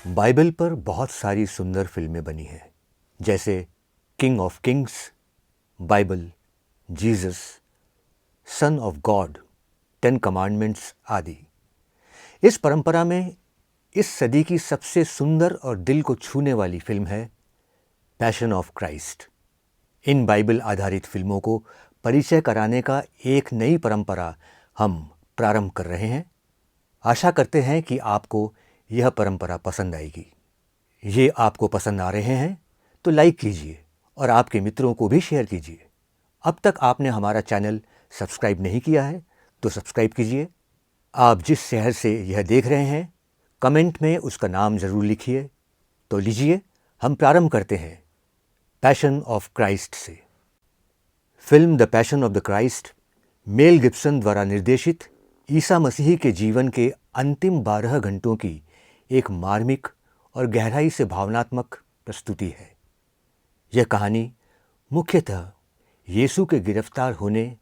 Bible पर बहुत सारी सुंदर फिल्में बनी हैं, जैसे king of Kings, Bible, Jesus, son of God, 10 commandments आदि। इस परंपरा में इस सदी की सबसे सुंदर और दिल को छूने वाली फिल्म है passion of Christ. In Bible आधारित फिल्मों को परिचय कराने का एक नई परंपरा हम प्रारंभ कर रहे हैं। आशा करते हैं कि आपको यह परंपरा पसंद आएगी। ये आपको पसंद आ रहे हैं तो लाइक कीजिए और आपके मित्रों को भी शेयर कीजिए। अब तक आपने हमारा चैनल सब्सक्राइब नहीं किया है तो सब्सक्राइब कीजिए। आप जिस शहर से यह देख रहे हैं, कमेंट में उसका नाम ज़रूर लिखिए। तो लीजिए हम प्रारंभ करते हैं पैशन ऑफ क्राइस्ट से। Film the passion of the Christ Mel Gibson द्वारा निर्देशित ईसा मसीह के जीवन के अंतिम 12 घंटों की एक मार्मिक और गहराई से भावनात्मक प्रस्तुति है। यह कहानी मुख्यतः यीशु के गिरफ्तार होने,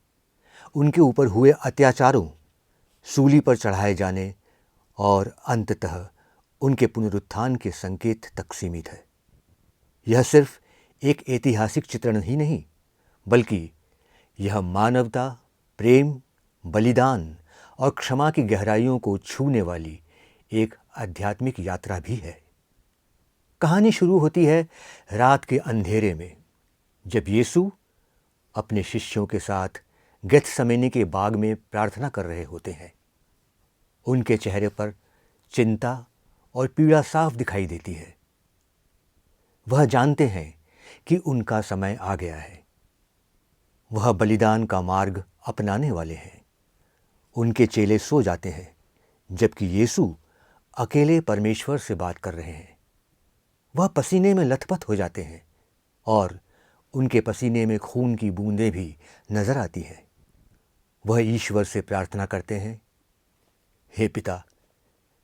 उनके ऊपर हुए अत्याचारों, सूली पर चढ़ाए जाने और अंततः उनके पुनरुत्थान के संकेत तक सीमित है। यह सिर्फ एक ऐतिहासिक चित्रण ही नहीं, बल्कि यह मानवता, प्रेम, बलिदान और क्षमा की गहराइयों को छूने वाली एक आध्यात्मिक यात्रा भी है। कहानी शुरू होती है रात के अंधेरे में, जब यीशु अपने शिष्यों के साथ गेत्समेनी के बाग में प्रार्थना कर रहे होते हैं। उनके चेहरे पर चिंता और पीड़ा साफ दिखाई देती है। वह जानते हैं कि उनका समय आ गया है। वह बलिदान का मार्ग अपनाने वाले हैं। उनके चेले सो जाते हैं, जबकि यीशु अकेले परमेश्वर से बात कर रहे हैं। वह पसीने में लथपथ हो जाते हैं और उनके पसीने में खून की बूंदें भी नजर आती हैं। वह ईश्वर से प्रार्थना करते हैं, हे पिता,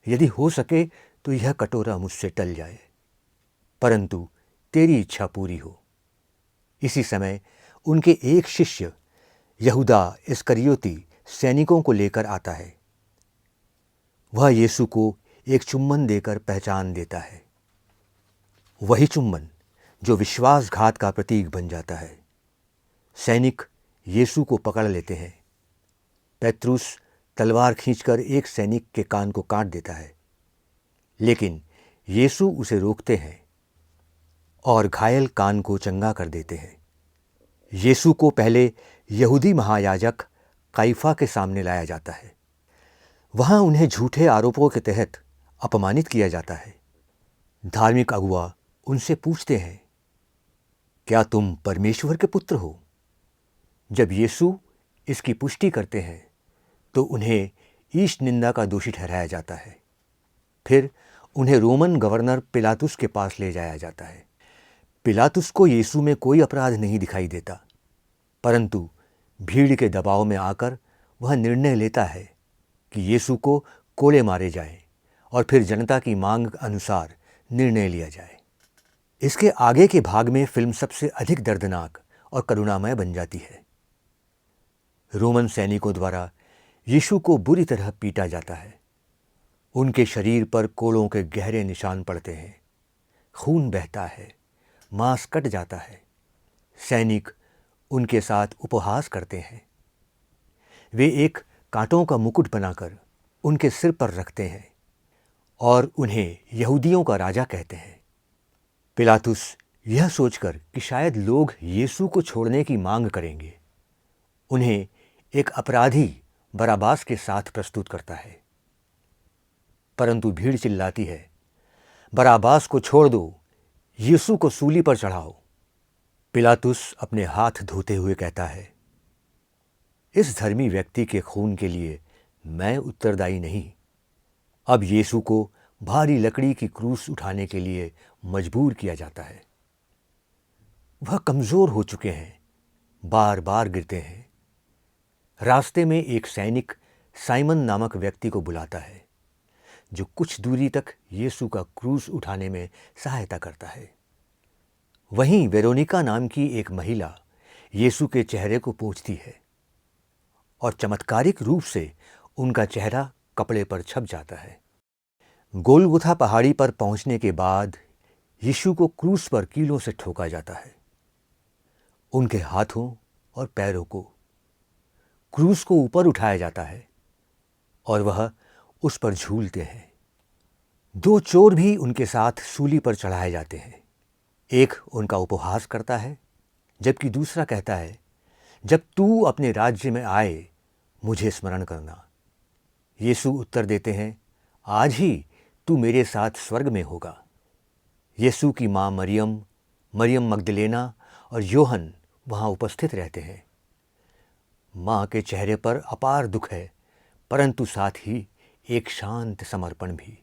यदि हो सके तो यह कटोरा मुझसे टल जाए, परंतु तेरी इच्छा पूरी हो। इसी समय उनके एक शिष्य यहूदा इस्करियोती सैनिकों को लेकर आता है। वह यीशु को एक चुम्बन देकर पहचान देता है, वही चुम्बन जो विश्वासघात का प्रतीक बन जाता है। सैनिक यीशु को पकड़ लेते हैं। पेत्रुस तलवार खींचकर एक सैनिक के कान को काट देता है, लेकिन यीशु उसे रोकते हैं और घायल कान को चंगा कर देते हैं। यीशु को पहले यहूदी महायाजक काइफा के सामने लाया जाता है। वहां उन्हें झूठे आरोपों के तहत अपमानित किया जाता है। धार्मिक अगुआ उनसे पूछते हैं, क्या तुम परमेश्वर के पुत्र हो? जब यीशु इसकी पुष्टि करते हैं तो उन्हें ईश निंदा का दोषी ठहराया जाता है। फिर उन्हें रोमन गवर्नर पिलातुस के पास ले जाया जाता है। पिलातुस को यीशु में कोई अपराध नहीं दिखाई देता, परंतु भीड़ के दबाव में आकर वह निर्णय लेता है कि यीशु को कोड़े मारे जाएं और फिर जनता की मांग अनुसार निर्णय लिया जाए। इसके आगे के भाग में फिल्म सबसे अधिक दर्दनाक और करुणामय बन जाती है। रोमन सैनिकों द्वारा यीशु को बुरी तरह पीटा जाता है। उनके शरीर पर कोड़ों के गहरे निशान पड़ते हैं। खून बहता है, मांस कट जाता है। सैनिक उनके साथ उपहास करते हैं। वे एक कांटों का मुकुट बनाकर उनके सिर पर रखते हैं और उन्हें यहूदियों का राजा कहते हैं। पिलातुस यह सोचकर कि शायद लोग यीशु को छोड़ने की मांग करेंगे, उन्हें एक अपराधी बराबास के साथ प्रस्तुत करता है। परंतु भीड़ चिल्लाती है, बराबास को छोड़ दो, यीशु को सूली पर चढ़ाओ। पिलातुस अपने हाथ धोते हुए कहता है, इस धर्मी व्यक्ति के खून के लिए मैं उत्तरदायी नहीं। अब यीशु को भारी लकड़ी की क्रूस उठाने के लिए मजबूर किया जाता है। वह कमजोर हो चुके हैं, बार बार गिरते हैं। रास्ते में एक सैनिक साइमन नामक व्यक्ति को बुलाता है, जो कुछ दूरी तक यीशु का क्रूस उठाने में सहायता करता है। वहीं वेरोनिका नाम की एक महिला यीशु के चेहरे को पोंछती है और चमत्कारिक रूप से उनका चेहरा कपड़े पर छप जाता है। गोलगुथा पहाड़ी पर पहुंचने के बाद यीशु को क्रूस पर कीलों से ठोका जाता है। उनके हाथों और पैरों को क्रूस को ऊपर उठाया जाता है और वह उस पर झूलते हैं। 2 चोर भी उनके साथ सूली पर चढ़ाए जाते हैं। एक उनका उपहास करता है, जबकि दूसरा कहता है, जब तू अपने राज्य में आए मुझे स्मरण करना। यीशु उत्तर देते हैं, आज ही तू मेरे साथ स्वर्ग में होगा। यीशु की माँ मरियम, मरियम मगदलेना और योहन वहाँ उपस्थित रहते हैं। माँ के चेहरे पर अपार दुख है, परंतु साथ ही एक शांत समर्पण भी।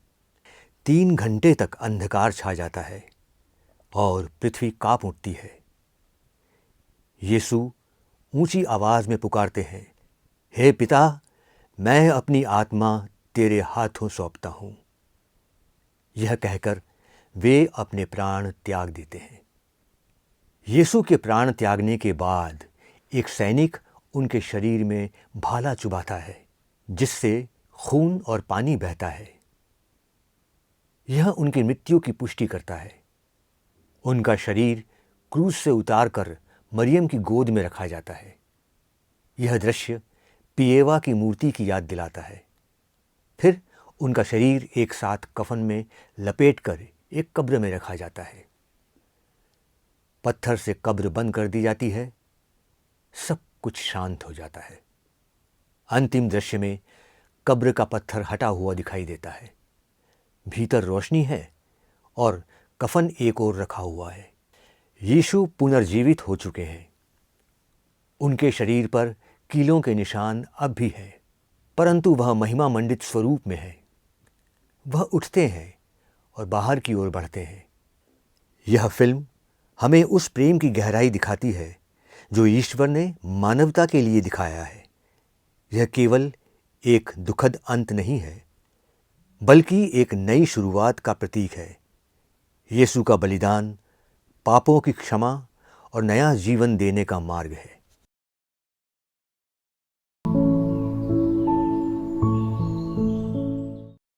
3 घंटे तक अंधकार छा जाता है और पृथ्वी कांप उठती है। यीशु ऊंची आवाज में पुकारते हैं, हे पिता, मैं अपनी आत्मा तेरे हाथों सौंपता हूं। यह कहकर वे अपने प्राण त्याग देते हैं। यीशु के प्राण त्यागने के बाद एक सैनिक उनके शरीर में भाला चुभाता है, जिससे खून और पानी बहता है। यह उनकी मृत्यु की पुष्टि करता है। उनका शरीर क्रूस से उतारकर मरियम की गोद में रखा जाता है। यह दृश्य पिएवा की मूर्ति की याद दिलाता है। फिर उनका शरीर एक साथ कफन में लपेटकर एक कब्र में रखा जाता है। पत्थर से कब्र बंद कर दी जाती है। सब कुछ शांत हो जाता है। अंतिम दृश्य में कब्र का पत्थर हटा हुआ दिखाई देता है। भीतर रोशनी है और कफन एक ओर रखा हुआ है। यीशु पुनर्जीवित हो चुके हैं। उनके शरीर पर कीलों के निशान अब भी हैं, परंतु वह महिमा मंडित स्वरूप में है। वह उठते हैं और बाहर की ओर बढ़ते हैं। यह फिल्म हमें उस प्रेम की गहराई दिखाती है जो ईश्वर ने मानवता के लिए दिखाया है। यह केवल एक दुखद अंत नहीं है, बल्कि एक नई शुरुआत का प्रतीक है। यीशु का बलिदान पापों की क्षमा और नया जीवन देने का मार्ग है।